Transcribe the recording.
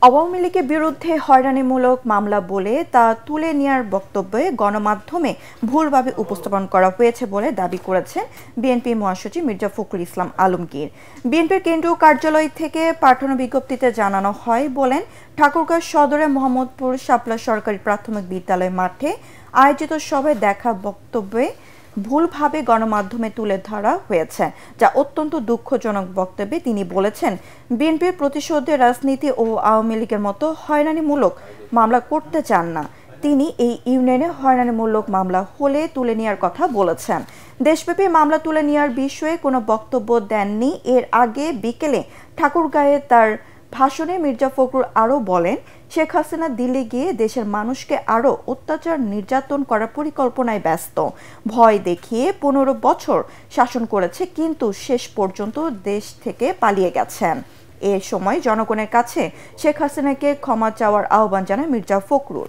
আওয়ামী লীগের বিরুদ্ধে হয়রানিমূলক মামলা বলে তা তুলে নেওয়ার বক্তব্যে গণমাধ্যমে ভুলভাবে উপস্থাপন করা হয়েছে বলে দাবি করেছেন বিএনপি মহাসচিব মির্জা ফখরুল ইসলাম আলমগীর। বিএনপির কেন্দ্রীয় কার্যালয় থেকে পাঠানো বিজ্ঞপ্তিতে জানানো হয়, বলেন, ঠাকুরগাঁও সদরের মোহাম্মদপুর শাপলা সরকারি প্রাথমিক বিদ্যালয় মাঠে আয়োজিত সভায় দেখা বক্তব্যে ভুলভাবে গণমাধ্যমে তুলে ধরা হয়েছে, যা অত্যন্ত দুঃখজনক। বক্তব্যে তিনি বলেছেন, বিএনপির প্রতিশোধের রাজনীতি ও আওয়ামী লীগের মতো হয়রানিমূলক মামলা করতে চান না। তিনি এই ইউনিয়নে হয়রানিমূলক মামলা হলে তুলে নেওয়ার কথা বলেছেন। দেশব্যাপী মামলা তুলে নেওয়ার বিষয়ে কোনো বক্তব্য দেননি। এর আগে বিকেলে ঠাকুরগাঁয়ে তার ভাষণে মির্জা ফখরুল আরও বলেন, শেখ হাসিনা দিল্লি গিয়ে দেশের মানুষকে আরও অত্যাচার নির্যাতন করার পরিকল্পনায় ব্যস্ত। ভয় দেখিয়ে 15 বছর শাসন করেছে, কিন্তু শেষ পর্যন্ত দেশ থেকে পালিয়ে গেছেন। এ সময় জনগণের কাছে শেখ হাসিনাকে ক্ষমা চাওয়ার আহ্বান জানান মির্জা ফখরুল।